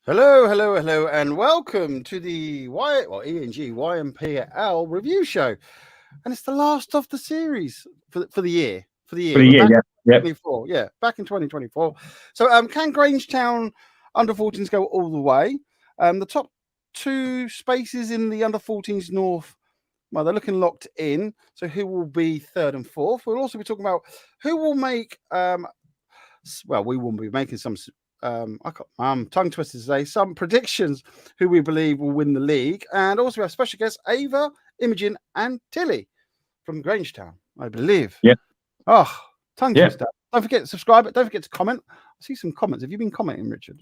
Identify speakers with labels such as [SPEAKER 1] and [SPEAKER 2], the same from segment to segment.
[SPEAKER 1] Hello, hello, hello, and welcome to the ENG YNPL review show. And it's the last of the series for the year.
[SPEAKER 2] For the year, yeah.
[SPEAKER 1] 24, yeah, back in 2024. So can Grangetown under 14s go all the way? The top two spaces in the under 14s North, well, they're looking locked in. So who will be third and fourth? We'll also be talking about who will make we will be making some tongue twisters today, some predictions who we believe will win the league, and also we have special guests Ava, Imogen, and Tilly from Grangetown, I believe.
[SPEAKER 2] Yeah.
[SPEAKER 1] Oh, tongue twister. Don't forget to subscribe. Don't forget to comment. I see some comments. Have you been commenting, Richard?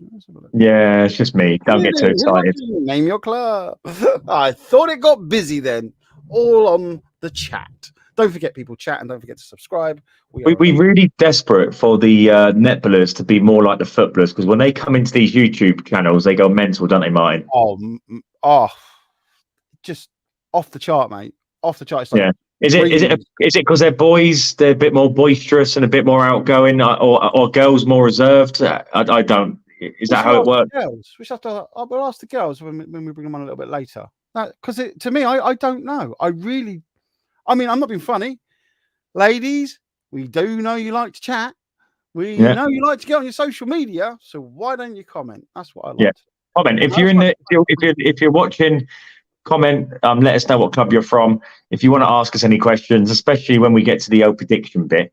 [SPEAKER 2] Yeah, it's just me. Don't get too excited.
[SPEAKER 1] Name your club. I thought it got busy then. All on the chat. Don't forget, people, chat, and don't forget to subscribe.
[SPEAKER 2] We're really desperate for the netballers to be more like the footballers, because when they come into these YouTube channels, they go mental, don't they, Martin?
[SPEAKER 1] Just off the chart, mate. Off the chart.
[SPEAKER 2] Yeah. Is it because they're boys? They're a bit more boisterous and a bit more outgoing, or girls more reserved? I don't. Is that how it works?
[SPEAKER 1] We should have to. We'll ask the girls when we bring them on a little bit later. Because to me, I don't know. I'm not being funny. Ladies, we do know you like to chat. We know you like to get on your social media. So why don't you comment? That's what I like.
[SPEAKER 2] Yeah, comment. If you're watching, comment. Let us know what club you're from. If you want to ask us any questions, especially when we get to the prediction bit,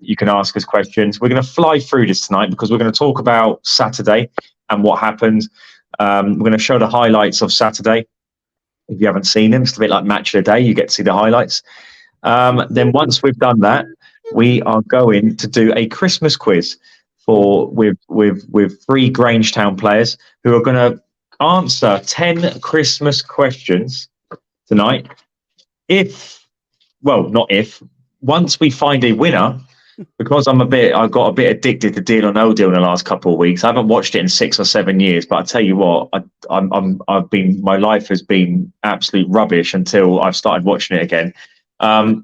[SPEAKER 2] you can ask us questions. We're going to fly through this tonight because we're going to talk about Saturday and what happened. We're going to show the highlights of Saturday. If you haven't seen them, it's a bit like match of the day. You get to see the highlights. Then once we've done that, we are going to do a Christmas quiz with 3 Grangetown players who are going to answer 10 Christmas questions tonight. Once we find a winner, because I got a bit addicted to Deal or No Deal in the last couple of weeks. I haven't watched it in 6 or 7 years, but I tell you what, my life has been absolute rubbish until I've started watching it again.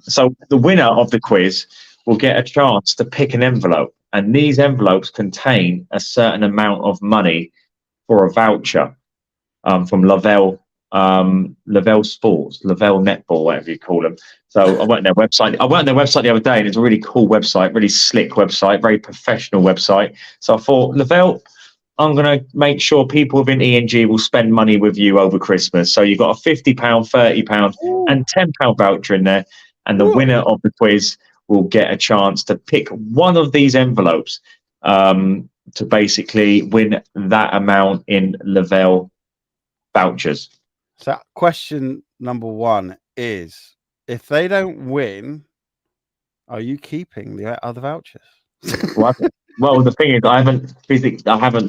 [SPEAKER 2] So the winner of the quiz will get a chance to pick an envelope, and these envelopes contain a certain amount of money for a voucher from Lavelle Sports, Lavelle Netball, whatever you call them. So I went on their website. The other day, and it's a really cool website, really slick website, very professional website. So I thought, Lavelle, I'm going to make sure people within ENG will spend money with you over Christmas. So you've got a £50, £30, and £10 voucher in there. And the winner of the quiz will get a chance to pick one of these envelopes to basically win that amount in Lavelle vouchers.
[SPEAKER 1] So question number 1 is, if they don't win, are you keeping the other vouchers?
[SPEAKER 2] Well, the thing is,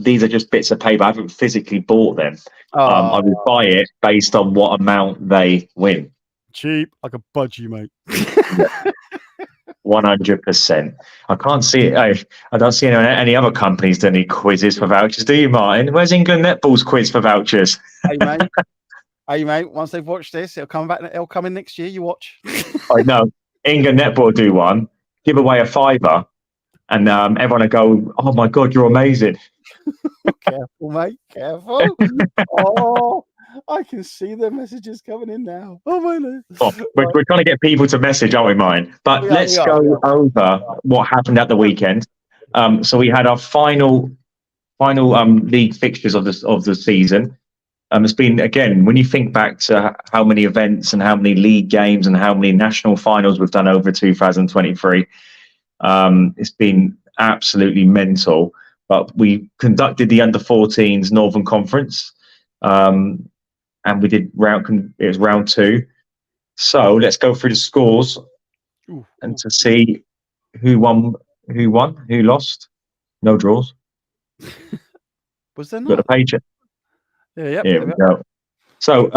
[SPEAKER 2] these are just bits of paper. I haven't physically bought them. I will buy it based on what amount they win.
[SPEAKER 1] Cheap, like a budgie, mate.
[SPEAKER 2] 100%. I can't see it. I don't see any other companies doing any quizzes for vouchers. Do you, Martin? Where's England Netball's quiz for vouchers?
[SPEAKER 1] Hey, mate. Once they've watched this, it'll come back. It'll come in next year. You watch.
[SPEAKER 2] I know. England Netball do one. Give away a £5, and everyone will go, "Oh my God, you're amazing."
[SPEAKER 1] Careful, mate. Careful. Oh, I can see the messages coming in now. Oh my God.
[SPEAKER 2] We're trying to get people to message, aren't we, Martin? But let's go over what happened at the weekend. So we had our final league fixtures of the season. It's been, again, when you think back to how many events and how many league games and how many national finals we've done over 2023, it's been absolutely mental. But we conducted the under 14s Northern Conference, and we did round 2. So let's go through the scores and to see who won, who lost. No draws.
[SPEAKER 1] Was there not?
[SPEAKER 2] Got a page.
[SPEAKER 1] Yeah,
[SPEAKER 2] Here we go. So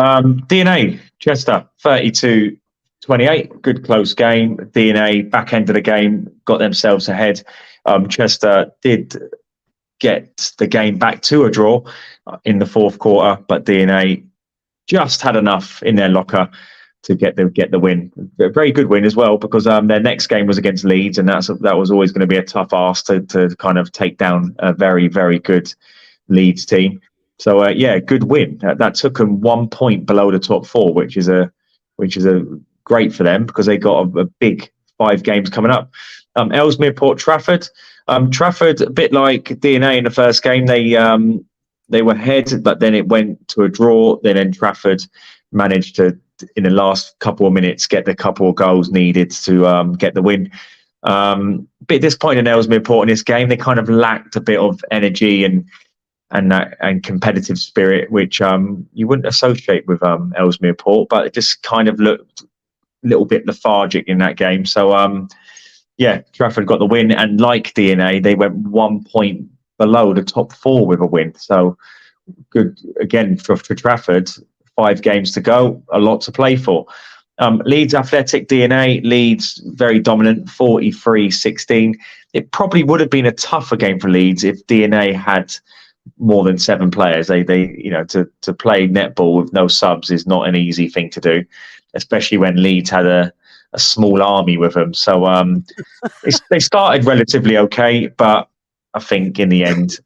[SPEAKER 2] DNA Chester 32-28, good close game. DNA back end of the game got themselves ahead. Chester did get the game back to a draw in the 4th quarter, but DNA just had enough in their locker to get the win. A very good win as well, because their next game was against Leeds, and that was always going to be a tough ask to kind of take down a very, very good Leeds team. So yeah, good win. That took them 1 point below the top four, which is a great for them because they got a big 5 games coming up. Ellesmere Port Trafford. Trafford, a bit like DNA in the first game, they were ahead, but then it went to a draw. Then Trafford managed to, in the last couple of minutes, get the couple of goals needed to get the win. Bit disappointed in Ellesmere Port in this game. They kind of lacked a bit of energy and competitive spirit, which you wouldn't associate with Ellesmere Port, but it just kind of looked a little bit lethargic in that game. So yeah, Trafford got the win, and like DNA, they went 1 point below the top four with a win. So good again for Trafford. 5 games to go, a lot to play for. Leeds Athletic DNA, Leeds very dominant, 43-16. It probably would have been a tougher game for Leeds if DNA had more than 7 players. They to play netball with no subs is not an easy thing to do, especially when Leeds had a small army with them. So they started relatively okay, but I think in the end,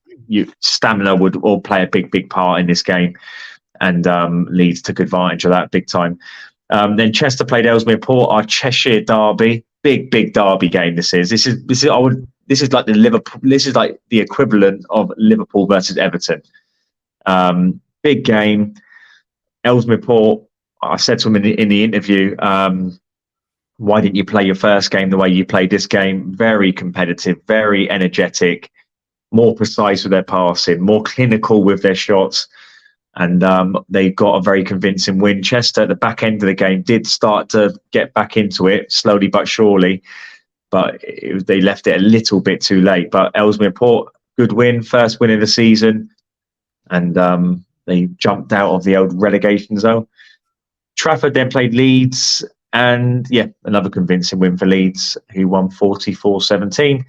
[SPEAKER 2] stamina would all play a big part in this game, and Leeds took advantage of that big time. Then Chester played Ellesmere Port, our Cheshire derby, big derby game. This is like the Liverpool. This is like the equivalent of Liverpool versus Everton. Big game. Ellesmere Port. I said to him in the interview, why didn't you play your first game the way you played this game? Very competitive, very energetic, more precise with their passing, more clinical with their shots. And they got a very convincing win. Chester at the back end of the game did start to get back into it, slowly but surely. But they left it a little bit too late. But Ellesmere Port, good win, first win of the season. And they jumped out of the old relegation zone. Trafford then played Leeds. And yeah, another convincing win for Leeds, who won 44-17.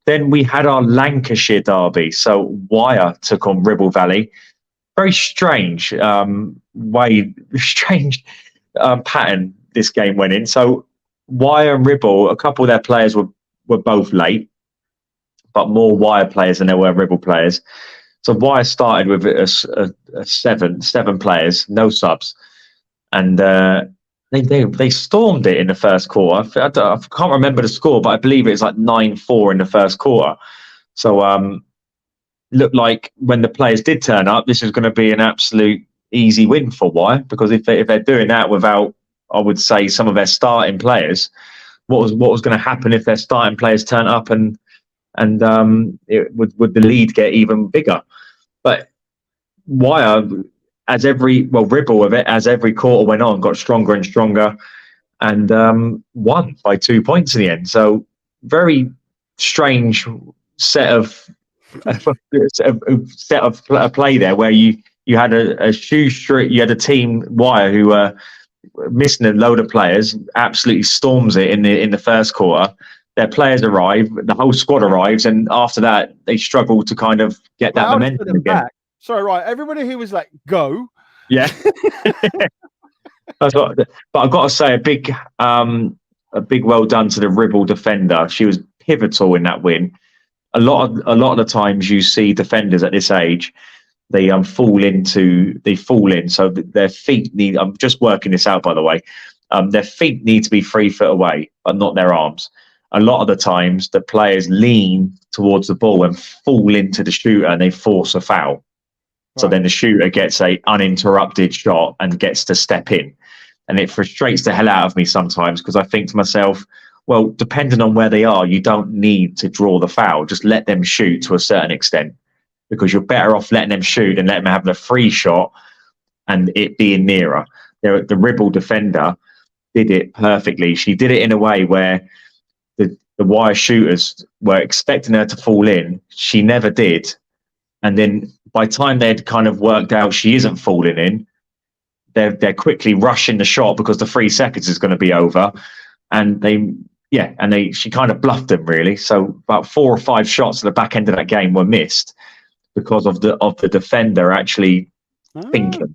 [SPEAKER 2] Then we had our Lancashire derby. So Wyre took on Ribble Valley. Very strange pattern this game went in. So Wyre and Ribble, a couple of their players were both late, but more Wyre players than there were Ribble players. So Wyre started with a seven players, no subs, and they stormed it in the first quarter. I can't remember the score, but I believe it was like 9-4 in the first quarter. So looked like when the players did turn up, this was going to be an absolute easy win for Wyre, because if they're doing that without, I would say, some of their starting players, what was going to happen if their starting players turn up and would the lead get even bigger? But Wyre, Ribble with it, as every quarter went on, got stronger and stronger, and won by 2 points in the end. So very strange set of play there, where you had a shoestring, you had a team Wyre who were missing a load of players, absolutely storms it in the first quarter. Their players arrive, the whole squad arrives, and after that they struggle to kind of get that momentum again.
[SPEAKER 1] Back. Sorry, right? Everybody who was like, "Go!"
[SPEAKER 2] Yeah, that's what. But I've got to say a big well done to the Ribble defender. She was pivotal in that win. A lot of the times you see defenders at this age, they fall in. So their feet need. I'm just working this out, by the way. Their feet need to be 3 foot away, but not their arms. A lot of the times, the players lean towards the ball and fall into the shooter, and they force a foul. Right. So then the shooter gets a uninterrupted shot and gets to step in, and it frustrates the hell out of me sometimes, because I think to myself, well, depending on where they are, you don't need to draw the foul. Just let them shoot to a certain extent, because you're better off letting them shoot and letting them have the free shot and it being nearer. The Ribble defender did it perfectly. She did it in a way where the Wyre shooters were expecting her to fall in. She never did. And then by the time they'd kind of worked out she isn't falling in, they're quickly rushing the shot because the 3 seconds is going to be over. And she kind of bluffed them, really. So about 4 or 5 shots at the back end of that game were missed because of the defender actually thinking.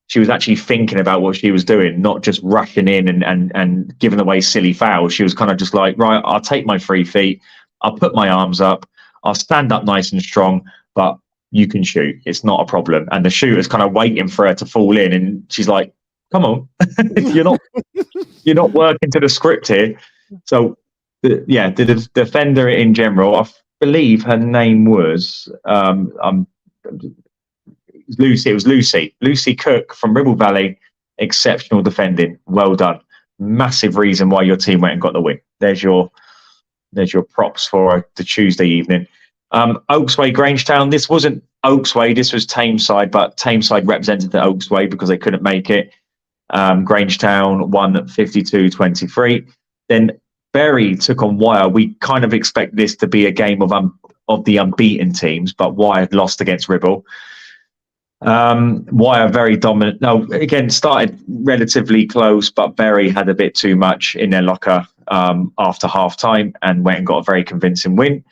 [SPEAKER 2] She was actually thinking about what she was doing, not just rushing in and giving away silly fouls. She was kind of just like, right, I'll take my 3 feet, I'll put my arms up, I'll stand up nice and strong, but you can shoot. It's not a problem. And the shooter's kind of waiting for her to fall in, and she's like, "Come on, you're not working to the script here." So, the defender in general, I believe her name was Lucy. It was Lucy Cook from Ribble Valley. Exceptional defending. Well done. Massive reason why your team went and got the win. There's your props for the Tuesday evening. Oaksway Grangetown. This wasn't Oaksway. This was Tameside, but Tameside represented the Oaksway because they couldn't make it. Grangetown won 52-23. Then Bury took on Wyre. We kind of expect this to be a game of the unbeaten teams, but Wyre had lost against Ribble. Wyre very dominant. No, again, started relatively close, but Bury had a bit too much in their locker after half time and went and got a very convincing win.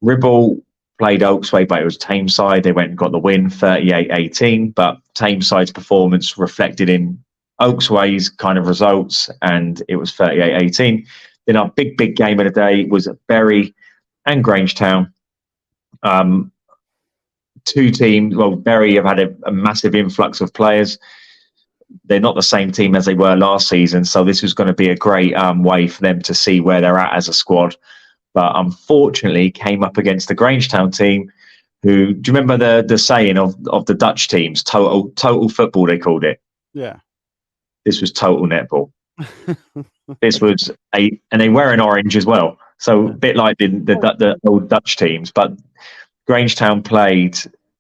[SPEAKER 2] Ribble played Oaksway, but it was Tameside. They went and got the win 38-18, but Tameside's performance reflected in Oaksway's kind of results, and it was 38-18. Then our big game of the day was Bury and Grangetown. Two teams. Well, Bury have had a massive influx of players. They're not the same team as they were last season, so this was going to be a great way for them to see where they're at as a squad. But unfortunately, came up against the Grangetown team, who, do you remember the saying of the Dutch teams? Total football, they called it.
[SPEAKER 1] Yeah.
[SPEAKER 2] This was total netball. This was and they were in orange as well, so a bit like the old Dutch teams. But Grangetown played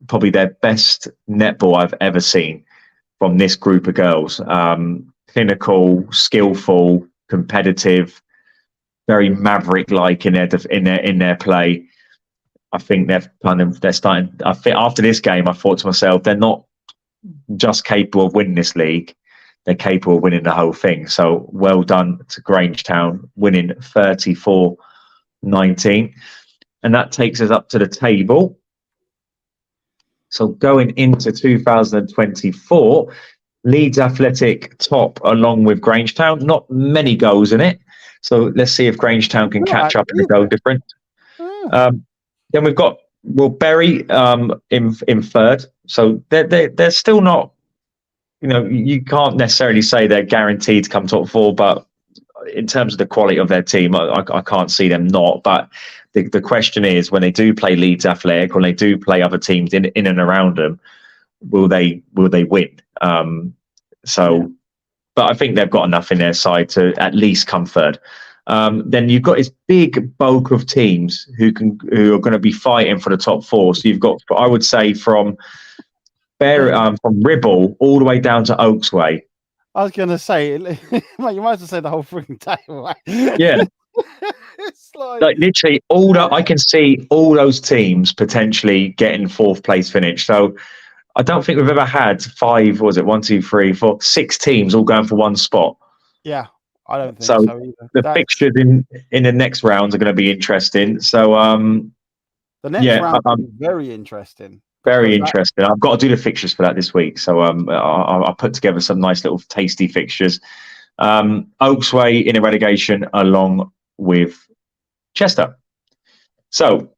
[SPEAKER 2] probably their best netball I've ever seen from this group of girls. Clinical, skillful, competitive, very maverick-like in their play. I think they're starting. I think after this game, I thought to myself, they're not just capable of winning this league; they're capable of winning the whole thing. So well done to Grangetown, winning 34-19. And that takes us up to the table. So going into 2024, Leeds Athletic top along with Grangetown. Not many goals in it. So let's see if Grangetown can catch up in the goal difference. Then we've got Bury in third. So they're still not, you can't necessarily say they're guaranteed to come top four, but in terms of the quality of their team, I can't see them not. But the question is, when they do play Leeds Athletic, when they do play other teams in and around them, will they win? But I think they've got enough in their side to at least come third. Then you've got this big bulk of teams who are going to be fighting for the top four. So you've got, I would say, from Ribble all the way down to Oaksway.
[SPEAKER 1] I was going to say, well, you might as well say the whole freaking table. Right?
[SPEAKER 2] Yeah. It's like literally I can see all those teams potentially getting fourth place finish. So I don't think we've ever had 5, was it 1, 2, 3, 4, 6 teams all going for one spot.
[SPEAKER 1] Yeah, I don't think so either.
[SPEAKER 2] The fixtures in the next rounds are going to be interesting. So
[SPEAKER 1] the next round is very interesting.
[SPEAKER 2] Very interesting. I've got to do the fixtures for that this week. So I'll put together some nice little tasty fixtures. Oaksway in a relegation along with Chester. So,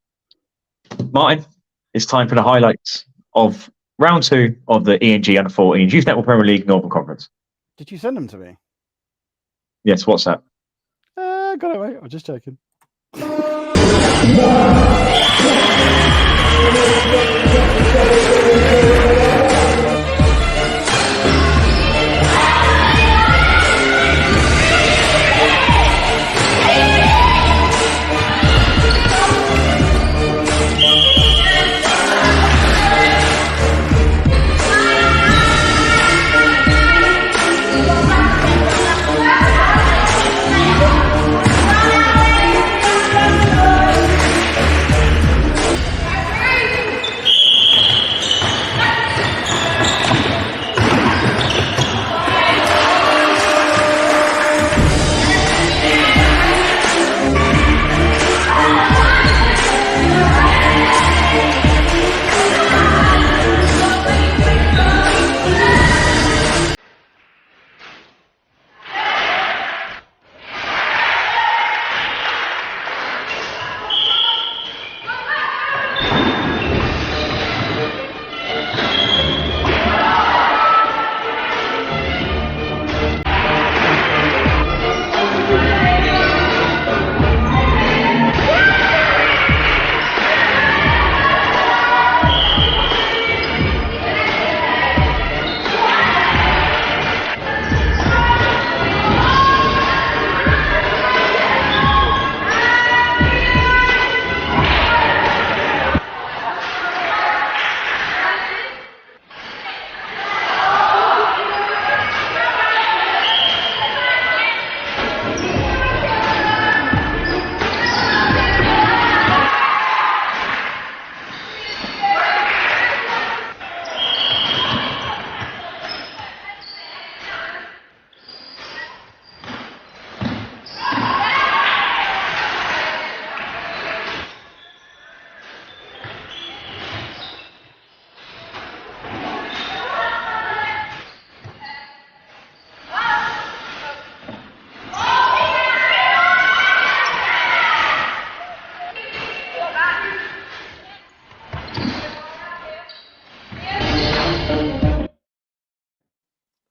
[SPEAKER 2] Martin, it's time for the highlights of round 2 of the ENG Under-14 Youth Netball Premier League Northern Conference.
[SPEAKER 1] Did you send them to me?
[SPEAKER 2] Yes, what's that?
[SPEAKER 1] Got it, mate. I'm just joking.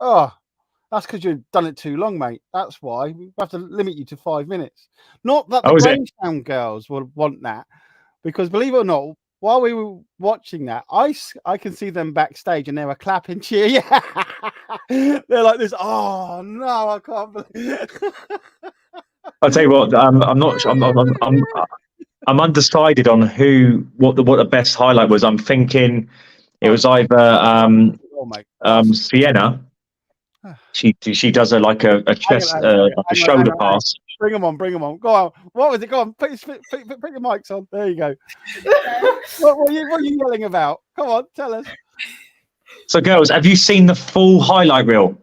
[SPEAKER 1] Oh, that's because you've done it too long, mate. That's why. We have to limit you to 5 minutes. Not that the Grangetown girls will want that, because believe it or not, while we were watching that, I can see them backstage and they were clapping, cheer. Yeah. They're like this. Oh no, I can't believe.
[SPEAKER 2] I'll tell you what. I'm not. I'm undecided on what the best highlight was. I'm thinking it was either Sienna. She does a chest a shoulder pass.
[SPEAKER 1] Bring them on. Go on. What was it? Go on. Put your mics on. There you go. What are you yelling about? Come on, tell us.
[SPEAKER 2] So, girls, have you seen the full highlight reel?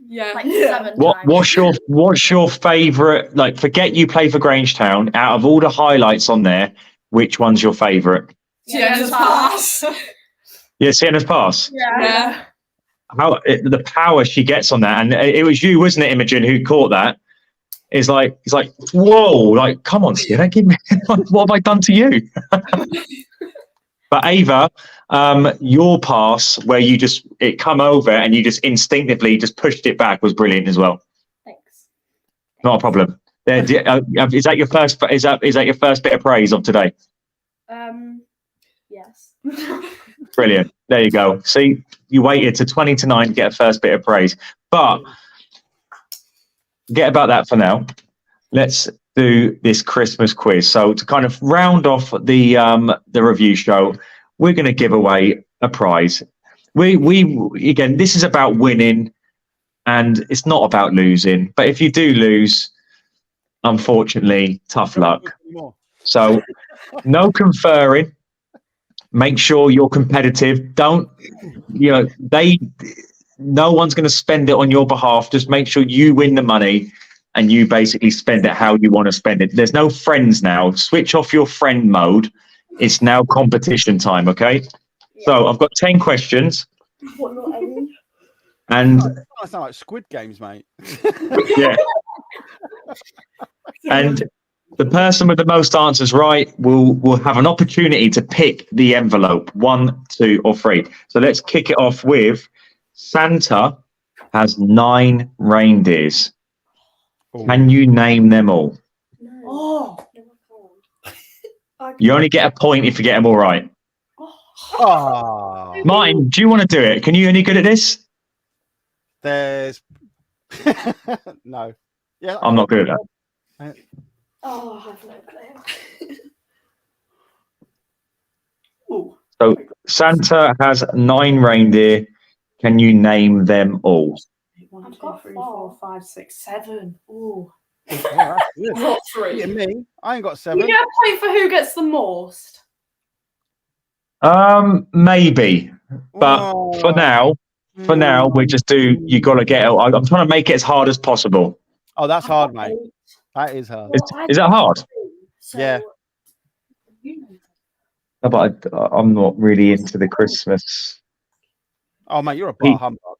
[SPEAKER 3] Yeah.
[SPEAKER 4] Like 7 times.
[SPEAKER 2] What's your favourite? Like, forget you play for Grangetown. Out of all the highlights on there, which one's your favourite?
[SPEAKER 3] Sienna's pass.
[SPEAKER 2] Yeah, Sienna's pass.
[SPEAKER 3] Yeah.
[SPEAKER 2] The power she gets on that, and it was you, wasn't it, Imogen, who caught that? It's like, whoa, like, come on, Sienna, give me, what have I done to you? But Ava, your pass where it come over and you just instinctively just pushed it back was brilliant as well.
[SPEAKER 4] Thanks.
[SPEAKER 2] Not a problem. Is that your first? Is that your first bit of praise of today?
[SPEAKER 4] Yes.
[SPEAKER 2] Brilliant. There you go. See, you waited to 20 to 9 to get a first bit of praise. But forget about that for now. Let's do this Christmas quiz. So to kind of round off the review show, we're going to give away a prize. We again, this is about winning, and it's not about losing. But if you do lose, unfortunately, tough luck. So no conferring. Make sure you're competitive. Don't, no one's going to spend it on your behalf. Just make sure you win the money and you basically spend it how you want to spend it. There's no friends now. Switch off your friend mode. It's now competition time, okay? Yeah. So I've got 10 questions.
[SPEAKER 4] What, not any?
[SPEAKER 1] And that sounds like Squid Games, mate.
[SPEAKER 2] Yeah. And the person with the most answers right will have an opportunity to pick the envelope, 1, 2, or 3. So let's kick it off with Santa has 9 reindeers. Oh. Can you name them all?
[SPEAKER 4] No. Oh.
[SPEAKER 2] You only get a point if you get them all right.
[SPEAKER 1] Oh.
[SPEAKER 2] Martin, do you want to do it? Can you any good at this?
[SPEAKER 1] There's no. Yeah,
[SPEAKER 2] I'm not good at
[SPEAKER 4] that. Oh, I have no clue.
[SPEAKER 2] So Santa has 9 reindeer. Can you name them all?
[SPEAKER 3] 1, 2, 3, 4, 5, 6, 7. Ooh.
[SPEAKER 1] Oh,
[SPEAKER 3] not 3.
[SPEAKER 1] Yeah, me. I ain't got 7.
[SPEAKER 3] You get a point for who gets the most.
[SPEAKER 2] Maybe, but for now, we just do. You got to get it. I'm trying to make it as hard as possible.
[SPEAKER 1] Oh, that's hard, mate. That is hard.
[SPEAKER 2] Is that hard?
[SPEAKER 4] So,
[SPEAKER 1] yeah.
[SPEAKER 2] No, but I'm not really into the Christmas.
[SPEAKER 1] Oh, mate, you're a bar humbug.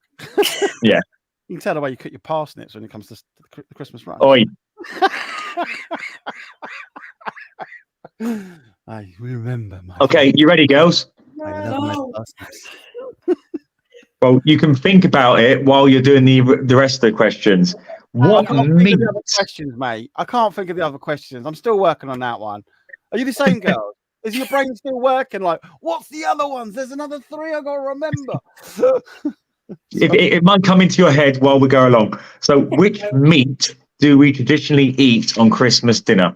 [SPEAKER 2] Yeah.
[SPEAKER 1] You can tell the way you cut your parsnips when it comes to the Christmas run.
[SPEAKER 2] Oi.
[SPEAKER 1] I remember.
[SPEAKER 2] Okay, you ready, girls?
[SPEAKER 4] No.
[SPEAKER 2] Well, you can think about it while you're doing the rest of the questions. What meat?
[SPEAKER 1] Questions, mate. I can't think of the other questions. I'm still working on that one. Are you the same, girl? Is your brain still working? Like, what's the other ones? There's another 3 I gotta remember.
[SPEAKER 2] It might come into your head while we go along. So, which meat do we traditionally eat on Christmas dinner?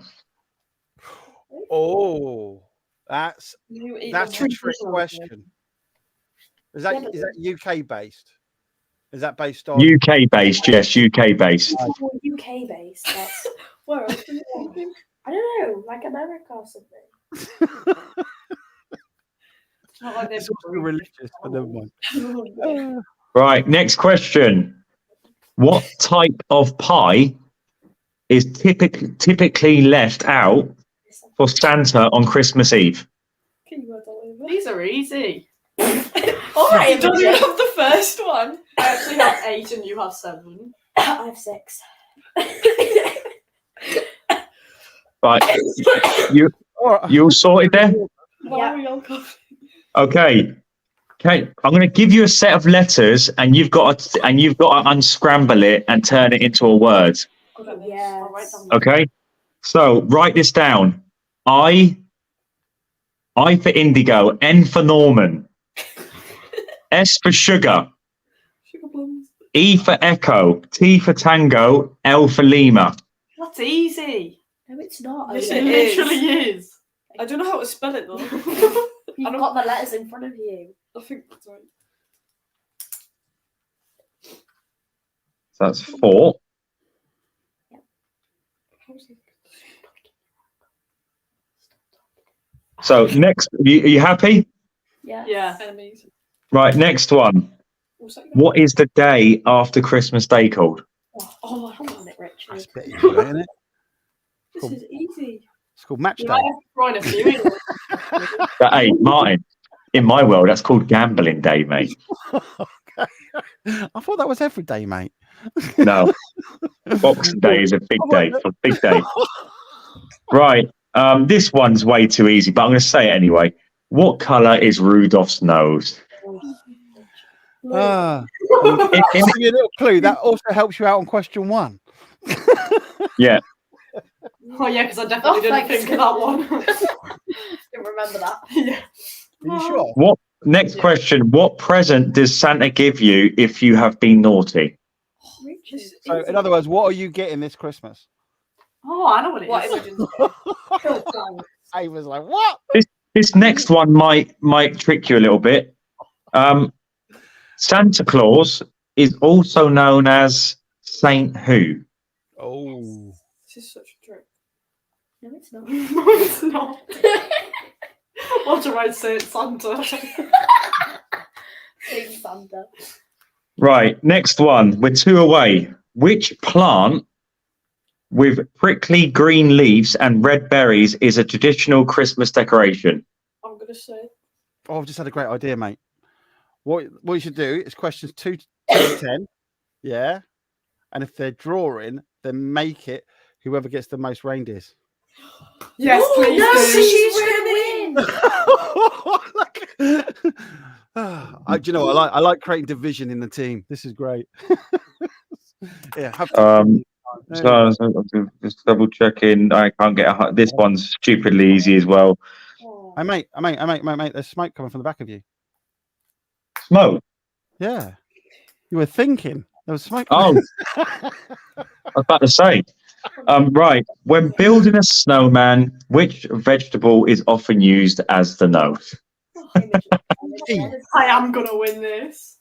[SPEAKER 1] Oh, that's a trick question. Is that UK based? Is that based on
[SPEAKER 2] UK based? Yes, UK based.
[SPEAKER 4] UK based. That's where else do you want? I don't know, like America or something.
[SPEAKER 3] It's not like they're
[SPEAKER 1] religious, but never mind.
[SPEAKER 2] Right, next question. What type of pie is typically left out for Santa on Christmas Eve?
[SPEAKER 3] These are easy.
[SPEAKER 4] All right,
[SPEAKER 3] don't you have the first one? I actually have 8 and you have 7.
[SPEAKER 4] I have 6.
[SPEAKER 2] Right, you all sorted there?
[SPEAKER 4] Yeah.
[SPEAKER 2] Okay. Okay, I'm going to give you a set of letters, and you've got to unscramble it and turn it into a word.
[SPEAKER 4] Yes.
[SPEAKER 2] Okay, so write this down. I for indigo, N for Norman, S for sugar,
[SPEAKER 3] Sugar plums.
[SPEAKER 2] E for echo, T for tango, L for Lima.
[SPEAKER 3] That's easy.
[SPEAKER 4] No, it's not.
[SPEAKER 3] Yes,
[SPEAKER 4] Owen.
[SPEAKER 3] it literally is. I don't know how to spell it though.
[SPEAKER 4] You've got the letters in front of you.
[SPEAKER 3] I think that's right.
[SPEAKER 2] So that's 4. So next, are you happy?
[SPEAKER 4] Yeah.
[SPEAKER 3] Yeah. Enemies.
[SPEAKER 2] Right, next one.
[SPEAKER 3] What's that?
[SPEAKER 2] What is the day after Christmas Day called?
[SPEAKER 3] Oh,
[SPEAKER 4] Come on, it, Richard.
[SPEAKER 1] That's a bit easy, isn't it?
[SPEAKER 3] this is easy.
[SPEAKER 1] It's called match
[SPEAKER 3] You
[SPEAKER 1] day.
[SPEAKER 3] might have to throw in a few. In.
[SPEAKER 2] Hey, Martin, in my world, that's called gambling day, mate.
[SPEAKER 1] I thought that was every day, mate.
[SPEAKER 2] No, Boxing Day is a big day. A big day. Right, this one's way too easy, but I'm going to say it anyway. What colour is Rudolph's nose?
[SPEAKER 1] I'll give you a little clue. That also helps you out on question 1.
[SPEAKER 2] Yeah.
[SPEAKER 3] Oh yeah, because I definitely didn't
[SPEAKER 4] thanks.
[SPEAKER 3] think of that one.
[SPEAKER 4] Didn't remember that.
[SPEAKER 3] Yeah.
[SPEAKER 1] Are you sure?
[SPEAKER 2] What? Next question. What present does Santa give you if you have been naughty?
[SPEAKER 4] Richard.
[SPEAKER 1] So, in other words, what are you getting this Christmas?
[SPEAKER 3] Oh, I know what it is.
[SPEAKER 4] What Imogen's
[SPEAKER 1] I was like, what?
[SPEAKER 2] This next one might trick you a little bit. Santa Claus is also known as Saint who?
[SPEAKER 1] Oh.
[SPEAKER 3] This is such a trick.
[SPEAKER 4] No, it's not.
[SPEAKER 3] No, it's not. What do I say? It's Santa.
[SPEAKER 4] Saint Santa.
[SPEAKER 2] Right. Next one. We're 2 away. Which plant with prickly green leaves and red berries is a traditional Christmas decoration?
[SPEAKER 3] I'm gonna say.
[SPEAKER 1] Oh, I've just had a great idea, mate. What you should do is questions 2 to 10. Yeah. And if they're drawing, then make it whoever gets the most reindeers.
[SPEAKER 3] Yes, please
[SPEAKER 4] No,
[SPEAKER 3] do.
[SPEAKER 4] she's gonna win.
[SPEAKER 2] Mm.
[SPEAKER 1] Do you know what? I like creating division in the team. This is great. Yeah.
[SPEAKER 2] So just double checking. I can't get this one's stupidly easy as well.
[SPEAKER 4] Oh.
[SPEAKER 1] Mate. There's smoke coming from the back of you.
[SPEAKER 2] Smoke.
[SPEAKER 1] Yeah. You were thinking there was smoke.
[SPEAKER 2] Oh, I was about to say. Right. When building a snowman, which vegetable is often used as the nose?
[SPEAKER 3] I am gonna win this.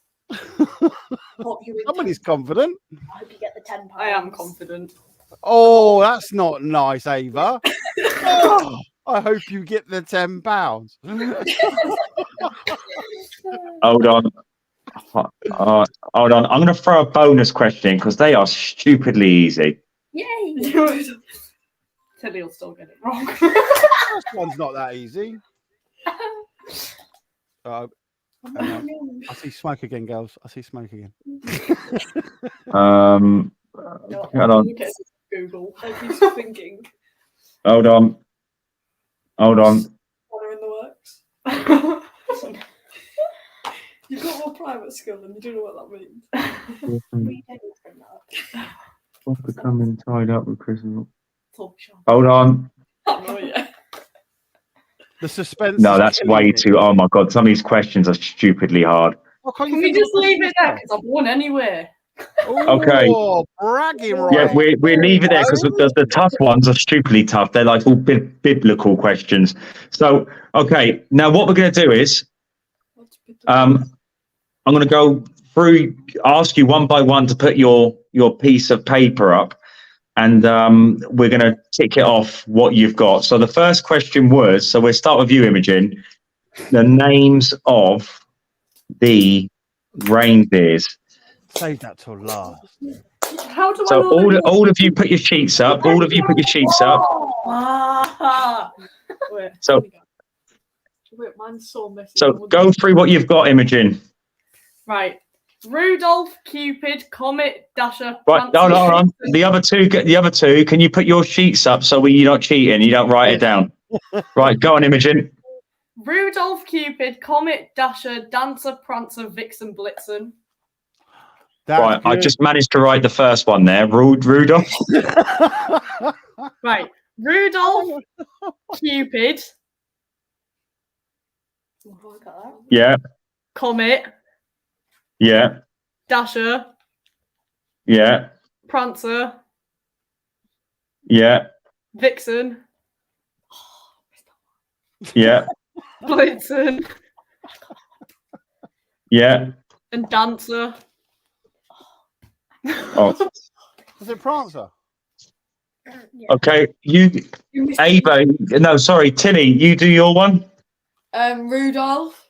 [SPEAKER 1] Somebody's confident.
[SPEAKER 4] I hope you get the £10.
[SPEAKER 3] I am confident.
[SPEAKER 1] Oh, that's not nice, Ava. Oh, I hope you get the £10.
[SPEAKER 2] Hold on. Hold on. I'm going to throw a bonus question because they are stupidly easy.
[SPEAKER 4] Yay!
[SPEAKER 3] Tilly will still get it wrong.
[SPEAKER 1] This one's not that easy. I see smoke again, girls. I see smoke again.
[SPEAKER 2] Hold on.
[SPEAKER 3] Google. He's thinking.
[SPEAKER 2] Hold on.
[SPEAKER 3] What are in the works? You've got more private skill and you don't know what that means.
[SPEAKER 2] What's becoming tied up with Christmas?
[SPEAKER 3] Talk shop.
[SPEAKER 2] Hold on.
[SPEAKER 3] Oh, yeah.
[SPEAKER 1] The suspense.
[SPEAKER 2] No,
[SPEAKER 1] is
[SPEAKER 2] that's
[SPEAKER 1] killing
[SPEAKER 2] way
[SPEAKER 1] me.
[SPEAKER 2] too. Oh my god, some of these questions are stupidly hard.
[SPEAKER 1] Oh, can't
[SPEAKER 3] Can
[SPEAKER 1] you
[SPEAKER 3] we
[SPEAKER 1] think
[SPEAKER 3] just
[SPEAKER 1] of
[SPEAKER 3] leave it there?
[SPEAKER 1] yourself?
[SPEAKER 3] Because I've won anyway.
[SPEAKER 1] Oh, bragging right.
[SPEAKER 2] Yeah, we leave it there because the tough ones are stupidly tough. They're like all biblical questions. So, okay, now what we're going to do is, I'm going to go through, ask you one by one to put your piece of paper up, and we're going to tick it off what you've got. So the first question was, so we'll start with you, Imogen, the names of the reindeers.
[SPEAKER 1] Save that till last.
[SPEAKER 3] How do
[SPEAKER 2] So
[SPEAKER 3] I know
[SPEAKER 2] all of you put your sheets up. All of you put your sheets up.
[SPEAKER 3] Ah. Wait,
[SPEAKER 2] So-
[SPEAKER 3] wait, mine's so messy.
[SPEAKER 2] So go through what you've got, Imogen.
[SPEAKER 3] Right. Rudolph, Cupid, Comet, Dasher.
[SPEAKER 2] Right,
[SPEAKER 3] Prancer,
[SPEAKER 2] hold on. The other two. Can you put your sheets up so you're not cheating? You don't write it down. Right, go on, Imogen.
[SPEAKER 3] Rudolph, Cupid, Comet, Dasher, Dancer, Prancer, Vixen, Blitzen.
[SPEAKER 1] That's
[SPEAKER 2] Right, I
[SPEAKER 1] good.
[SPEAKER 2] just managed to write the first one there. Rudolph.
[SPEAKER 3] Right. Rudolph, Cupid,
[SPEAKER 4] Oh, I got that.
[SPEAKER 2] Yeah,
[SPEAKER 3] Comet,
[SPEAKER 2] yeah,
[SPEAKER 3] Dasher,
[SPEAKER 2] yeah,
[SPEAKER 3] Prancer,
[SPEAKER 2] yeah,
[SPEAKER 3] Vixen,
[SPEAKER 2] yeah,
[SPEAKER 3] Blitzen,
[SPEAKER 2] yeah.
[SPEAKER 3] and Dancer.
[SPEAKER 2] Oh,
[SPEAKER 1] Was it Prancer?
[SPEAKER 4] Yeah.
[SPEAKER 2] okay. You, Ava. No, sorry, Tilly. You do your one.
[SPEAKER 5] Rudolph,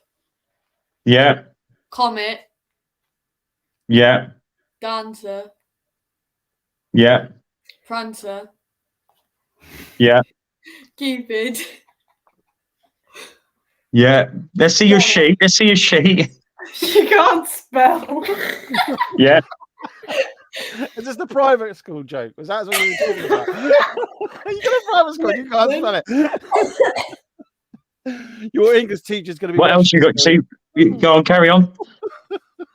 [SPEAKER 2] Yeah,
[SPEAKER 5] Comet,
[SPEAKER 2] yeah,
[SPEAKER 5] Dancer,
[SPEAKER 2] yeah,
[SPEAKER 5] Prancer,
[SPEAKER 2] yeah,
[SPEAKER 5] Cupid.
[SPEAKER 2] yeah. Let's see your sheet. Let's see your sheet.
[SPEAKER 3] You can't spell.
[SPEAKER 2] Yeah.
[SPEAKER 1] Is this the private school joke? Was that what you were talking about? You got a private school, you can't spell it. Your English teacher's going to be.
[SPEAKER 2] What else you got? See, go on, carry on.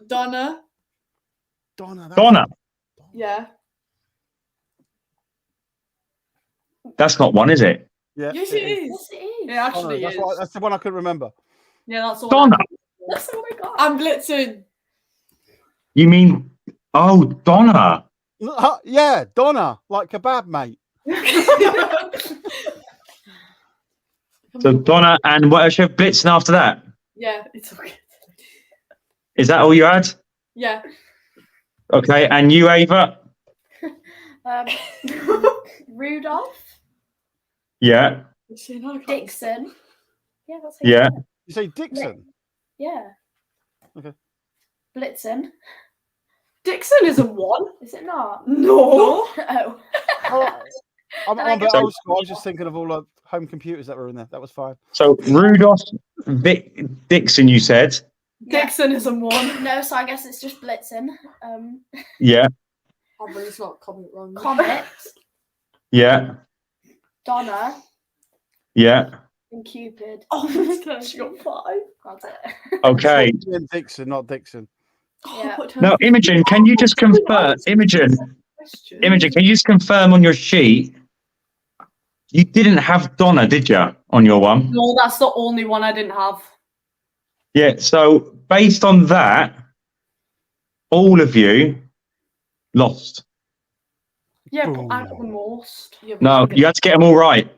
[SPEAKER 5] Donna.
[SPEAKER 1] Donna.
[SPEAKER 2] Donna.
[SPEAKER 5] Yeah.
[SPEAKER 2] That's not one, is it?
[SPEAKER 1] Yeah.
[SPEAKER 5] Yes, it is.
[SPEAKER 4] Yes, it is.
[SPEAKER 3] It actually
[SPEAKER 1] Donna,
[SPEAKER 3] is.
[SPEAKER 1] that's the one I couldn't remember.
[SPEAKER 3] Yeah, that's the one.
[SPEAKER 2] Donna.
[SPEAKER 4] That's the one I got.
[SPEAKER 5] I'm Blitzen.
[SPEAKER 2] You mean? Oh, Donna.
[SPEAKER 1] Yeah, Donna, like kebab, mate.
[SPEAKER 2] So Donna, and what else? You have Blitzen after that.
[SPEAKER 5] Yeah.
[SPEAKER 3] It's okay.
[SPEAKER 2] Is that all you had?
[SPEAKER 5] Yeah.
[SPEAKER 2] Okay, and you, Ava?
[SPEAKER 4] Um, Rudolph,
[SPEAKER 2] Yeah,
[SPEAKER 4] Dixon. Yeah, that's how
[SPEAKER 2] yeah.
[SPEAKER 1] You say Dixon?
[SPEAKER 4] Yeah.
[SPEAKER 1] Okay.
[SPEAKER 4] Blitzen.
[SPEAKER 3] Dixon isn't one.
[SPEAKER 4] Is it not?
[SPEAKER 3] No.
[SPEAKER 4] Oh.
[SPEAKER 1] Oh, I'm
[SPEAKER 4] I
[SPEAKER 1] a bit
[SPEAKER 2] So-
[SPEAKER 1] old school. I was just thinking of all the home computers that were in there. That was fine.
[SPEAKER 2] So Rudolph, Dixon, you said.
[SPEAKER 3] Dixon isn't one.
[SPEAKER 4] No, so I guess it's just Blitzen.
[SPEAKER 2] Yeah,
[SPEAKER 5] I'll bring it's not comment wrong.
[SPEAKER 4] Comet,
[SPEAKER 2] yeah,
[SPEAKER 4] Donna,
[SPEAKER 2] yeah.
[SPEAKER 4] and Cupid.
[SPEAKER 3] Oh, she got 5.
[SPEAKER 4] That's it.
[SPEAKER 2] Okay.
[SPEAKER 1] Dixon, not Dixon.
[SPEAKER 4] Yeah.
[SPEAKER 2] Now, Imogen, can you just confirm? Imogen, can you just confirm on your sheet? You didn't have Donna, did you, on your one?
[SPEAKER 3] No, that's the only one I didn't have.
[SPEAKER 2] Yeah. So based on that, all of you lost.
[SPEAKER 3] Yeah, but I got the most.
[SPEAKER 5] Yeah,
[SPEAKER 2] No, you had to get them all right.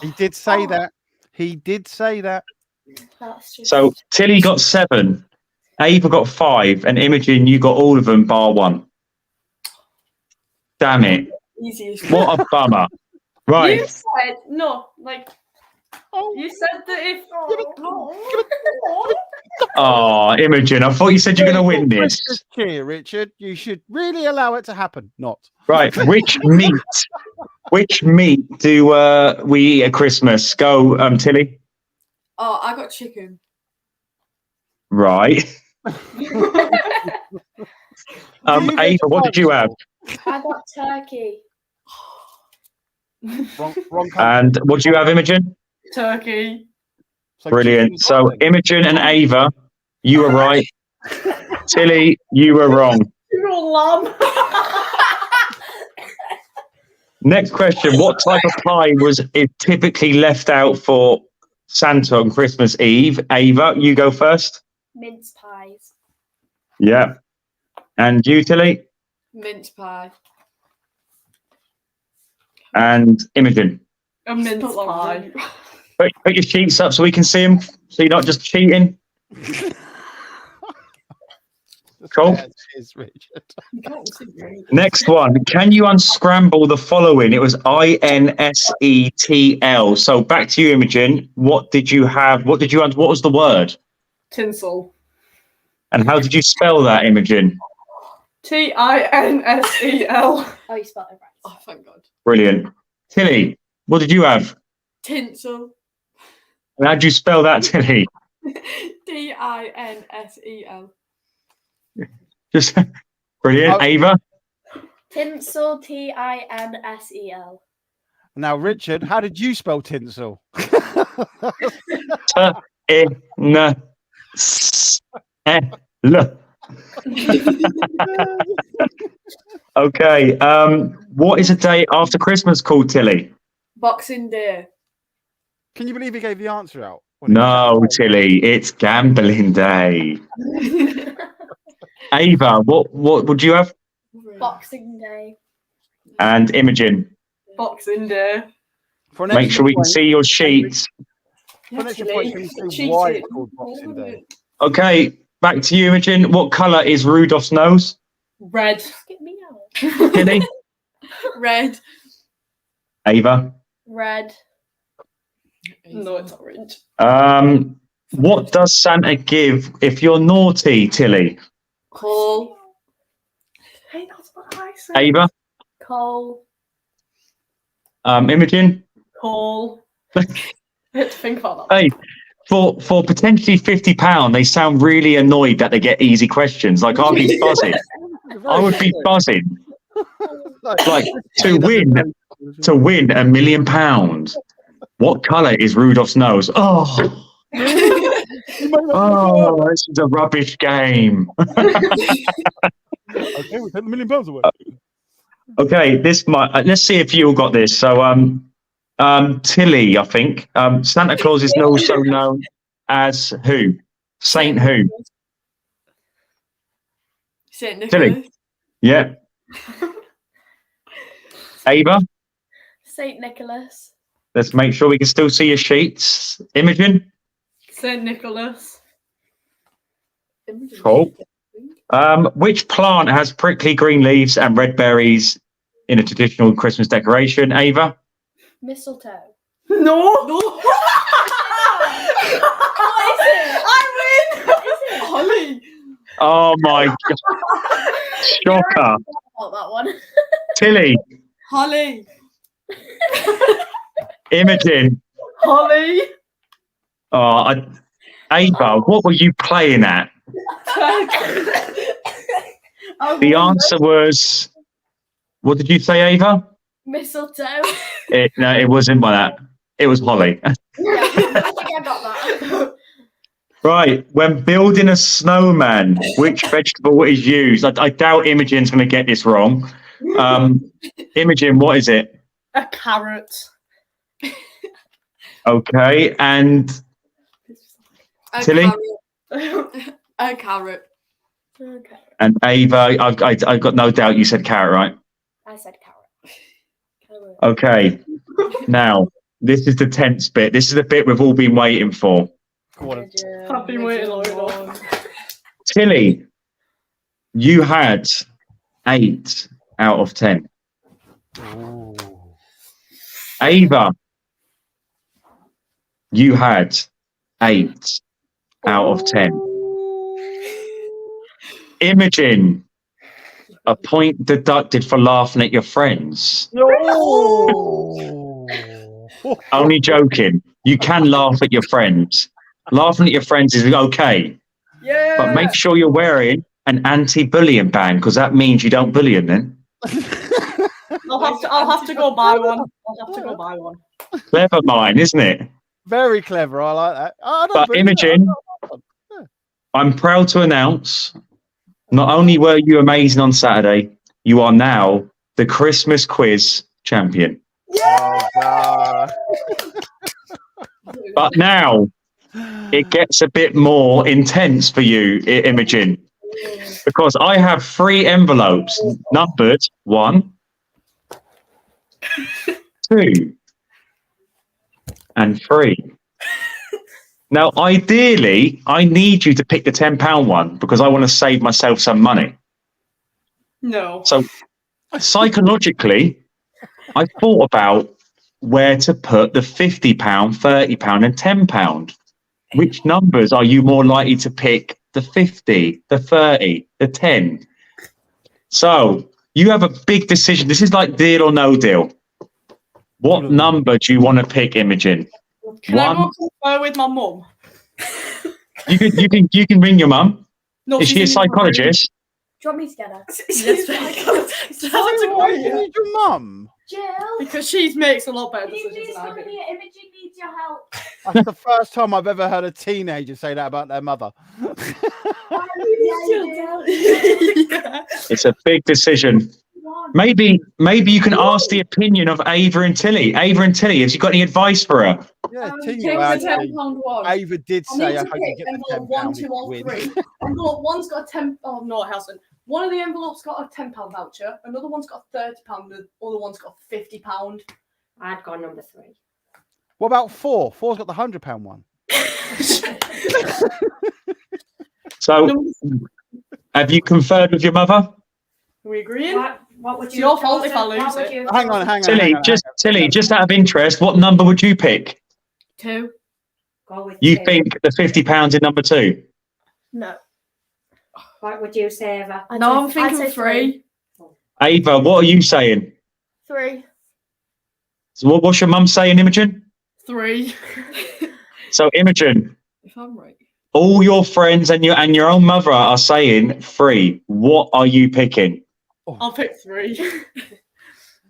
[SPEAKER 1] He did say that. He did say that.
[SPEAKER 4] That's just.
[SPEAKER 2] So Tilly got 7, Ava got 5, and Imogen, you got all of them bar 1. Damn it!
[SPEAKER 5] Easiest.
[SPEAKER 2] What a bummer.
[SPEAKER 3] You
[SPEAKER 2] Right.
[SPEAKER 3] said no, like you said that if
[SPEAKER 2] Oh, Imogen, I thought you said you're going to win this.
[SPEAKER 1] Christmas cheer, Richard. You should really allow it to happen. Not.
[SPEAKER 2] Right. Which meat do we eat at Christmas? Go, Tilly.
[SPEAKER 5] Oh, I got chicken.
[SPEAKER 2] Right. Ava, what did you have?
[SPEAKER 4] I got turkey.
[SPEAKER 1] Wrong country.
[SPEAKER 2] And what do you have, Imogen?
[SPEAKER 3] turkey.
[SPEAKER 1] So
[SPEAKER 2] Brilliant.
[SPEAKER 1] chicken
[SPEAKER 2] So
[SPEAKER 1] is
[SPEAKER 2] Imogen and Ava, you were right. Tilly, you were wrong.
[SPEAKER 3] You're a lamb.
[SPEAKER 2] Next question. What type of pie is typically left out for Santa on Christmas Eve? Ava, you go first.
[SPEAKER 4] Mince pies.
[SPEAKER 2] Yeah. And you, Tilly?
[SPEAKER 5] Mince pie.
[SPEAKER 2] And Imogen.
[SPEAKER 3] A mince pie.
[SPEAKER 2] Put your sheets up so we can see them, so you're not just cheating. Cool.
[SPEAKER 1] Yes, it is, Richard.
[SPEAKER 2] Next one. Can you unscramble the following? It was INSETL. So back to you, Imogen. What did you have? What was the word?
[SPEAKER 3] Tinsel.
[SPEAKER 2] And how did you spell that, Imogen?
[SPEAKER 3] TINSEL.
[SPEAKER 4] Oh, you spelled it right.
[SPEAKER 5] Oh, thank God.
[SPEAKER 2] Brilliant. Tilly, what did you have?
[SPEAKER 5] Tinsel.
[SPEAKER 2] And how did you spell that, Tilly?
[SPEAKER 5] Tinsel.
[SPEAKER 2] Just brilliant.
[SPEAKER 1] Oh.
[SPEAKER 2] Ava?
[SPEAKER 4] Tinsel, Tinsel.
[SPEAKER 1] Now, Richard, how did you spell tinsel?
[SPEAKER 2] Look. Okay. What is a day after Christmas called, Tilly?
[SPEAKER 5] Boxing Day.
[SPEAKER 1] Can you believe he gave the answer out?
[SPEAKER 2] No, Tilly. It's gambling day. Ava, what would you have?
[SPEAKER 4] Boxing Day.
[SPEAKER 2] And Imogen.
[SPEAKER 3] Boxing Day.
[SPEAKER 2] Make sure we can see your sheets.
[SPEAKER 1] For an extra point, can you say why it's called Boxing Day?
[SPEAKER 2] Okay, back to you, Imogen. What colour is Rudolph's nose?
[SPEAKER 3] Red.
[SPEAKER 4] Get me out.
[SPEAKER 2] Tilly?
[SPEAKER 5] Red.
[SPEAKER 2] Ava?
[SPEAKER 4] Red.
[SPEAKER 3] No, it's orange.
[SPEAKER 2] What does Santa give if you're naughty, Tilly?
[SPEAKER 5] Coal.
[SPEAKER 3] Hey, that's what I said.
[SPEAKER 2] Ava?
[SPEAKER 4] Coal.
[SPEAKER 2] Imogen?
[SPEAKER 3] Coal. I had to think about that.
[SPEAKER 2] Hey, for potentially £50, they sound really annoyed that they get easy questions. Like, I'd be buzzing. I would be buzzing. Like, to win £1 million. What colour is Rudolph's nose? Oh, this is a rubbish game.
[SPEAKER 1] Okay, we take £1 million away.
[SPEAKER 2] Okay, this might. Let's see if you all got this. So, Tilly, I think Santa Claus is also known as who? Saint who?
[SPEAKER 5] Saint
[SPEAKER 2] Tilly.
[SPEAKER 5] Nicholas.
[SPEAKER 2] Yeah. Ava.
[SPEAKER 4] Saint Nicholas.
[SPEAKER 2] Let's make sure we can still see your sheets. Imogen.
[SPEAKER 3] St. Nicholas.
[SPEAKER 2] Cool. Which plant has prickly green leaves and red berries in a traditional Christmas decoration? Ava.
[SPEAKER 4] Mistletoe.
[SPEAKER 3] No.
[SPEAKER 5] No.
[SPEAKER 4] What is it?
[SPEAKER 3] I win.
[SPEAKER 5] Holly.
[SPEAKER 2] Oh my god! Shocker.
[SPEAKER 4] Not that one.
[SPEAKER 2] Tilly.
[SPEAKER 5] Holly.
[SPEAKER 2] Imogen.
[SPEAKER 3] Holly.
[SPEAKER 2] Ava, what were you playing at? The answer was. What did you say, Ava?
[SPEAKER 4] Mistletoe.
[SPEAKER 2] No, it wasn't by that. It was holly.
[SPEAKER 4] Yeah, I think I got that.
[SPEAKER 2] Right. When building a snowman, which vegetable is used? I doubt Imogen's going to get this wrong. Imogen, what is it?
[SPEAKER 3] A carrot.
[SPEAKER 2] Okay. And
[SPEAKER 5] A
[SPEAKER 2] Tilly?
[SPEAKER 5] Carrot. A carrot.
[SPEAKER 4] Okay.
[SPEAKER 2] and Ava, I've got no doubt you said carrot, right?
[SPEAKER 4] I said carrot. Carrot.
[SPEAKER 2] Okay. Now, this is the tense bit. This is the bit we've all been waiting for.
[SPEAKER 3] I've been waiting long enough.
[SPEAKER 2] Tilly, you had 8 out of 10.
[SPEAKER 1] Ooh.
[SPEAKER 2] Ava, you had 8 out of 10. Imogen, a point deducted for laughing at your friends.
[SPEAKER 1] No.
[SPEAKER 2] Only joking. You can laugh at your friends. Laughing at your friends is okay,
[SPEAKER 3] Yeah.
[SPEAKER 2] but make sure you're wearing an anti-bullying band, because that means you don't bully them then.
[SPEAKER 3] I'll have to go buy one. I'll have to go buy one.
[SPEAKER 2] Clever mind, isn't it?
[SPEAKER 1] Very clever. I like that.
[SPEAKER 2] But Imogen, I'm proud to announce, not only were you amazing on Saturday, you are now the Christmas quiz champion. But now it gets a bit more intense for you, Imogen, because I have 3 envelopes numbered 1, 2, and 3. Now, ideally, I need you to pick the £10 one because I want to save myself some money.
[SPEAKER 3] No.
[SPEAKER 2] So psychologically, I thought about where to put the £50, £30, and £10. Which numbers are you more likely to pick? The 50, the 30, the 10. So you have a big decision. This is like deal or no deal. What number do you want to pick, Imogen?
[SPEAKER 3] Can I go confer with my mum?
[SPEAKER 2] You can ring your mum.
[SPEAKER 3] No,
[SPEAKER 2] Is she a
[SPEAKER 3] she's in the room.
[SPEAKER 2] psychologist?
[SPEAKER 4] Do you want me to get her?
[SPEAKER 3] Yes,
[SPEAKER 1] You need your mum.
[SPEAKER 4] Jill,
[SPEAKER 5] Because she makes a lot better
[SPEAKER 4] can you
[SPEAKER 5] decisions
[SPEAKER 4] please
[SPEAKER 5] than I
[SPEAKER 4] come
[SPEAKER 5] do.
[SPEAKER 4] here? Imogen needs your help.
[SPEAKER 1] That's the first time I've ever heard a teenager say that about their mother.
[SPEAKER 5] Yeah.
[SPEAKER 2] It's a big decision. Maybe you can ask the opinion of Ava and Tilly. Ava and Tilly, have you got any advice for her?
[SPEAKER 1] Yeah,
[SPEAKER 5] Take
[SPEAKER 1] team
[SPEAKER 5] the
[SPEAKER 1] lad.
[SPEAKER 5] £10 one.
[SPEAKER 1] Ava did
[SPEAKER 5] I
[SPEAKER 1] say,
[SPEAKER 5] need
[SPEAKER 1] I
[SPEAKER 5] to
[SPEAKER 1] hope you
[SPEAKER 5] pick
[SPEAKER 1] get the
[SPEAKER 5] envelope
[SPEAKER 1] £10
[SPEAKER 5] 1,
[SPEAKER 1] if
[SPEAKER 5] 2,
[SPEAKER 1] you
[SPEAKER 5] or
[SPEAKER 1] win.
[SPEAKER 5] 3. Envelope one's got a 10. Oh no, it hasn't. One of the envelopes got a £10 voucher. Another one's got a £30. The other one's got a £50.
[SPEAKER 4] I'd gone number 3.
[SPEAKER 1] What about 4? 4's got the £100 one.
[SPEAKER 2] So, have you conferred with your mother?
[SPEAKER 5] Are we agreeing?
[SPEAKER 4] What would
[SPEAKER 5] It's
[SPEAKER 4] you
[SPEAKER 5] your
[SPEAKER 4] have
[SPEAKER 5] fault if I
[SPEAKER 4] chosen? What
[SPEAKER 5] lose
[SPEAKER 4] would
[SPEAKER 5] it.
[SPEAKER 4] you have
[SPEAKER 1] Hang on,
[SPEAKER 4] chosen?
[SPEAKER 1] hang on.
[SPEAKER 2] Tilly,
[SPEAKER 1] hang on.
[SPEAKER 2] just out of interest, what number would you pick?
[SPEAKER 5] 2.
[SPEAKER 4] Go with
[SPEAKER 2] You
[SPEAKER 4] 2.
[SPEAKER 2] think the £50 in number 2?
[SPEAKER 5] No.
[SPEAKER 4] What would you say, Eva?
[SPEAKER 5] No, I'm thinking 3.
[SPEAKER 2] Ava, what are you saying?
[SPEAKER 5] 3.
[SPEAKER 2] So what's your mum saying, Imogen?
[SPEAKER 5] 3.
[SPEAKER 2] So, Imogen,
[SPEAKER 5] If I'm right.
[SPEAKER 2] all your friends and your own mother are saying 3. What are you picking?
[SPEAKER 5] I'll pick 3.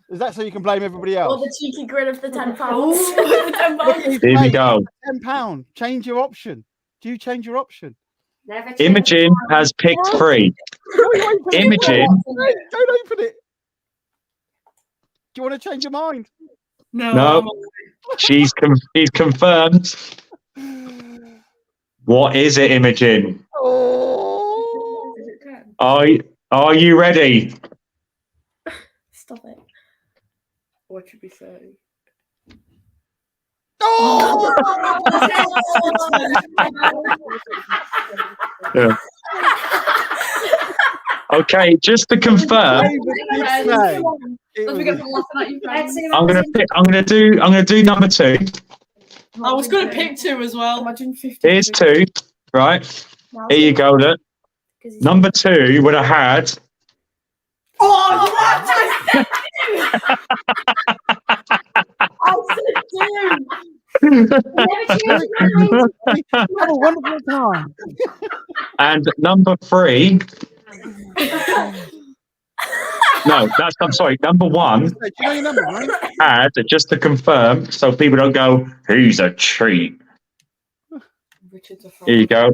[SPEAKER 1] Is that so you can blame everybody
[SPEAKER 6] Or
[SPEAKER 1] else?
[SPEAKER 6] the cheeky grin of the £10.
[SPEAKER 2] Here we go.
[SPEAKER 1] £10. Change your option. Do you change your option?
[SPEAKER 4] Never change.
[SPEAKER 2] Imogen has picked 3. Imogen,
[SPEAKER 1] Don't open it. Do you want to change your mind?
[SPEAKER 2] No. she's confirmed. What is it, Imogen?
[SPEAKER 1] Oh.
[SPEAKER 2] Are you ready?
[SPEAKER 6] Stop it.
[SPEAKER 5] What should we say?
[SPEAKER 1] Oh.
[SPEAKER 2] Yeah. Okay, just to confirm,
[SPEAKER 5] Don't forget to laugh at you, friends.
[SPEAKER 2] I'm gonna do number 2.
[SPEAKER 5] I was going to pick 2 as well. Imagine 50.
[SPEAKER 2] Here's 2. Right. Here you go. Look. Number 2 would have had.
[SPEAKER 5] Oh, what? I said 2.
[SPEAKER 1] Have a wonderful time.
[SPEAKER 2] And number 3. No, I'm sorry. Number 1
[SPEAKER 1] Do you know your number, right?
[SPEAKER 2] had, just to confirm, so people don't go, who's a treat? Here you go.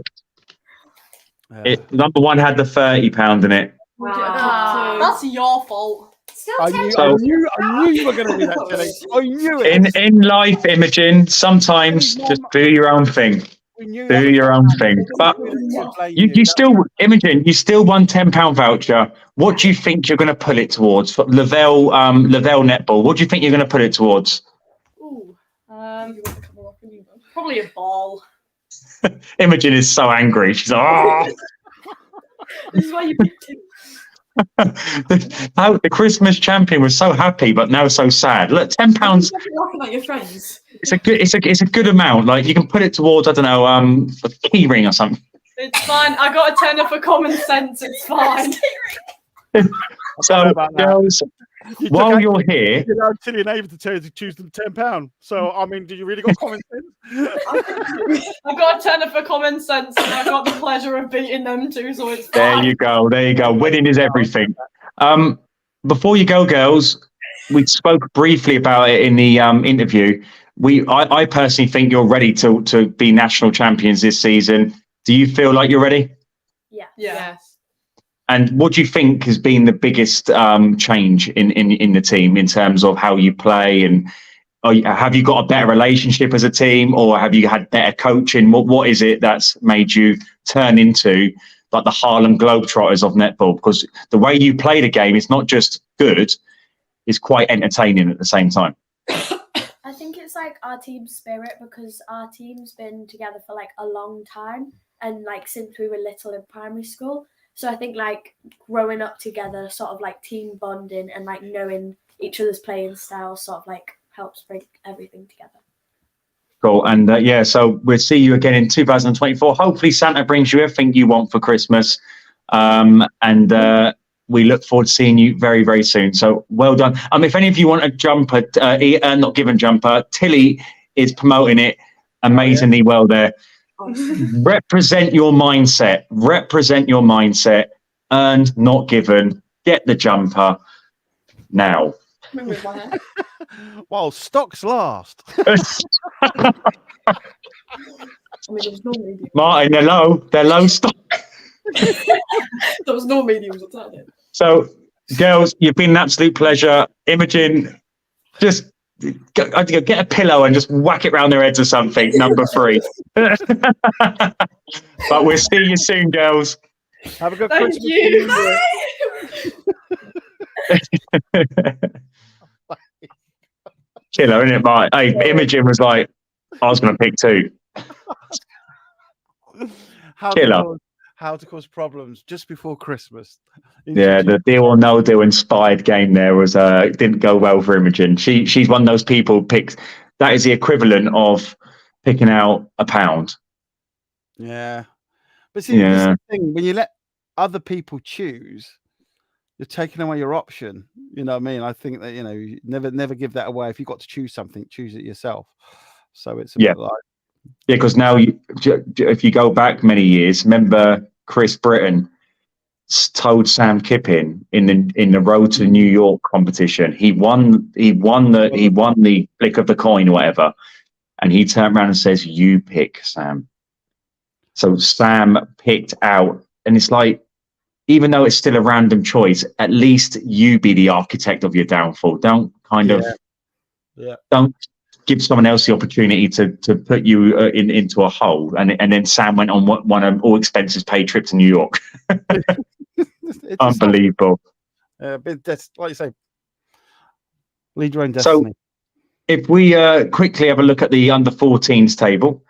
[SPEAKER 2] Number 1 had the £30 in it.
[SPEAKER 4] Wow.
[SPEAKER 5] That's your fault.
[SPEAKER 4] Still
[SPEAKER 1] I
[SPEAKER 4] 10
[SPEAKER 1] knew you were going to do that, Tilly. I knew it.
[SPEAKER 2] In life, Imogen, sometimes just do your own thing. Do your own thing. But you still, Imogen, you still won £10 voucher. What do you think you're going to put it towards? For Lavelle Netball. What do you think you're going to put it towards?
[SPEAKER 5] Ooh. Probably a ball.
[SPEAKER 2] Imogen is so angry. She's like, oh.
[SPEAKER 5] This is why you picked him.
[SPEAKER 2] The Christmas champion was so happy, but now so sad. Look, £10.
[SPEAKER 5] Laughing at your friends.
[SPEAKER 2] It's a good amount. Like you can put it towards, I don't know, a key ring or something.
[SPEAKER 5] It's fine. I got a tenner for common sense. It's fine.
[SPEAKER 2] So, girls, while you're here,
[SPEAKER 1] you allowed Tilly and Ava to choose them £10. So, I mean, did you really got common sense?
[SPEAKER 5] I got a tenner for common sense, and I got the pleasure of beating them too. So it's
[SPEAKER 2] there
[SPEAKER 5] fine.
[SPEAKER 2] you go. There you go. Winning is everything. Before you go, girls, we spoke briefly about it in the interview. I personally think you're ready to be national champions this season. Do you feel like you're ready?
[SPEAKER 6] Yeah.
[SPEAKER 5] Yes.
[SPEAKER 2] And what do you think has been the biggest change in the team in terms of how you play? And have you got a better relationship as a team, or have you had better coaching? What is it that's made you turn into like the Harlem Globetrotters of netball? Because the way you play the game is not just good, it's quite entertaining at the same time.
[SPEAKER 6] I think it's like our team spirit, because our team's been together for like a long time, and like since we were little in primary school. So I think like growing up together, sort of like team bonding and like knowing each other's playing styles sort of like helps bring everything together.
[SPEAKER 2] Cool. And so we'll see you again in 2024. Hopefully Santa brings you everything you want for Christmas. And we look forward to seeing you very, very soon. So well done. If any of you want a jumper, not given jumper, Tilly is promoting it amazingly well there. Represent your mindset. Earned, not given. Get the jumper now.
[SPEAKER 5] Remember in my hair.
[SPEAKER 1] While stocks last.
[SPEAKER 5] I mean, there was no medium.
[SPEAKER 2] Martin, they're low stock.
[SPEAKER 5] There was no mediums at that.
[SPEAKER 2] So, girls, you've been an absolute pleasure. Imogen, just get a pillow and just whack it round their heads or something. Number 3. But we'll see you soon, girls.
[SPEAKER 1] Have a good
[SPEAKER 5] Thank
[SPEAKER 1] Christmas.
[SPEAKER 5] you.
[SPEAKER 2] Killer, isn't it, Martin? Hey, Imogen was like, I was going to pick 2. Killer.
[SPEAKER 1] How to cause problems just before Christmas.
[SPEAKER 2] Yeah, the deal or no deal inspired game there was didn't go well for Imogen. She's one of those people picked. That is the equivalent of picking out £1.
[SPEAKER 1] Yeah, but see, this is the thing, when you let other people choose, you're taking away your option. You know what I mean? I think that you never give that away. If you've got to choose something, choose it yourself. So it's a bit like
[SPEAKER 2] because now if you go back many years, remember Chris Britton told Sam Kippin in the Road to New York competition. He won the flick of the coin or whatever, and he turned around and says, "You pick, Sam." So Sam picked out, and it's like, even though it's still a random choice, at least you be the architect of your downfall. Don't don't give someone else the opportunity to put you into a hole. And then Sam went on one of all expenses paid trip to New York. Unbelievable.
[SPEAKER 1] That's like you say, lead your own destiny.
[SPEAKER 2] So if we quickly have a look at the under 14s table,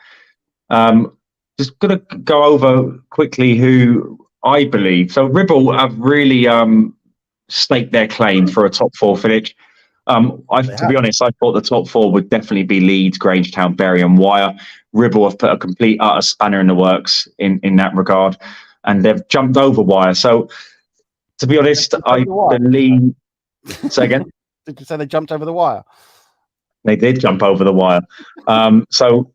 [SPEAKER 2] just going to go over quickly who I believe. So Ribble have really staked their claim for a top 4 finish. To be honest, I thought the top 4 would definitely be Leeds, Grangetown, Bury and Wyre. Ribble have put a complete utter spanner in the works in that regard, and they've jumped over Wyre. So to be honest, I believe... Say again?
[SPEAKER 1] Did you say they jumped over the wire?
[SPEAKER 2] They did jump over the wire. So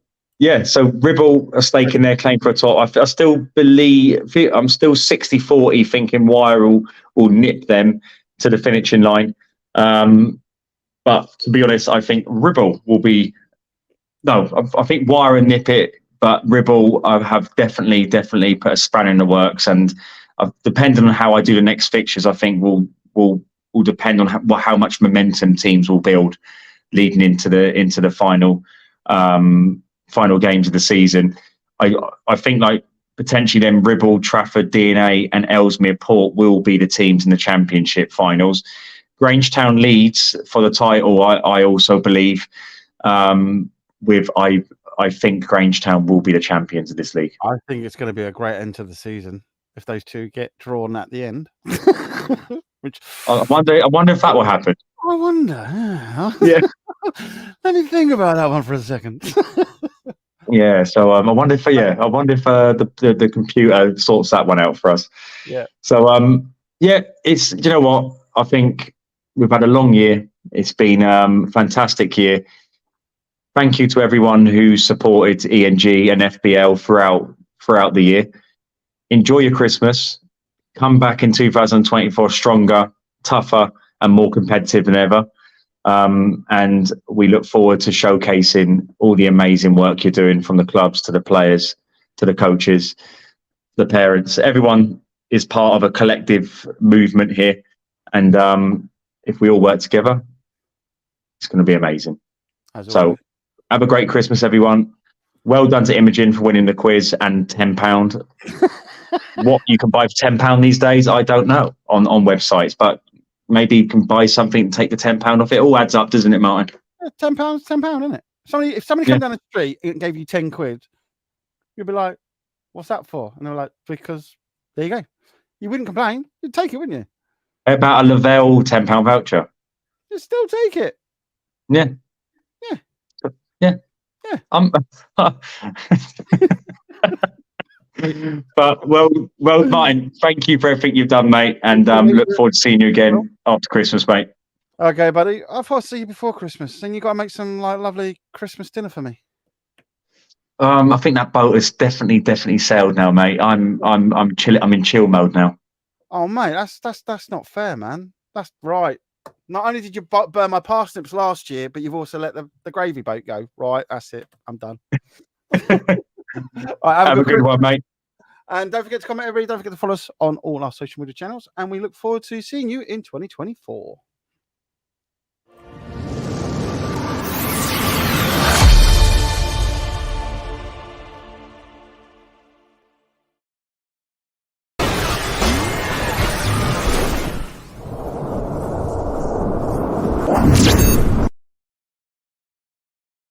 [SPEAKER 2] Ribble are staking their claim for a top. I still believe, I'm still 60-40 thinking Wyre will nip them to the finishing line. But to be honest, I think Ribble will be... No, I think Wyre will nip it, but Ribble have definitely put a spanner in the works. And depending on how I do the next fixtures, I think will depend on how much momentum teams will build leading into the final games of the season. I think like potentially then Ribble, Trafford, DNA and Ellesmere Port will be the teams in the championship finals. Grangetown Leeds for the title, I also believe. I think Grangetown will be the champions of this league.
[SPEAKER 1] I think it's going to be a great end to the season if those two get drawn at the end. Which
[SPEAKER 2] I wonder if that will happen.
[SPEAKER 1] I wonder.
[SPEAKER 2] Yeah.
[SPEAKER 1] Let me think about that one for a second.
[SPEAKER 2] Yeah. So I wonder if the computer sorts that one out for us.
[SPEAKER 1] Yeah.
[SPEAKER 2] So it's, you know what, I think we've had a long year. It's been a fantastic year. Thank you to everyone who supported ENG and FBL throughout the year. Enjoy your Christmas. Come back in 2024 stronger, tougher, and more competitive than ever. And we look forward to showcasing all the amazing work you're doing, from the clubs to the players, to the coaches, the parents. Everyone is part of a collective movement here. And if we all work together, it's going to be amazing. So have a great Christmas, everyone. Well done to Imogen for winning the quiz and £10. What you can buy for £10 these days, I don't know on websites, but maybe you can buy something and take the £10 off. It all adds up, doesn't it, Martin?
[SPEAKER 1] Yeah, £10, isn't it? If somebody came down the street and gave you 10 quid, you'd be like, "What's that for?" And they were like, "Because there you go." You wouldn't complain. You'd take it, wouldn't you?
[SPEAKER 2] How about a Lavelle £10 voucher?
[SPEAKER 1] You'd still take it.
[SPEAKER 2] Yeah.
[SPEAKER 1] Yeah.
[SPEAKER 2] But well, Martin, thank you for everything you've done, mate, and look forward to seeing you again after Christmas, mate.
[SPEAKER 1] Okay, buddy. I'll probably see you before Christmas, and you got to make some lovely Christmas dinner for me.
[SPEAKER 2] I think that boat has definitely sailed now, mate. I'm chill. I'm in chill mode now.
[SPEAKER 1] Oh, mate, that's not fair, man. That's right. Not only did you burn my parsnips last year, but you've also let the gravy boat go. Right, that's it. I'm done. Right,
[SPEAKER 2] have a good one, mate.
[SPEAKER 1] And don't forget to comment, everybody. Don't forget to follow us on all our social media channels. And we look forward to seeing you in 2024.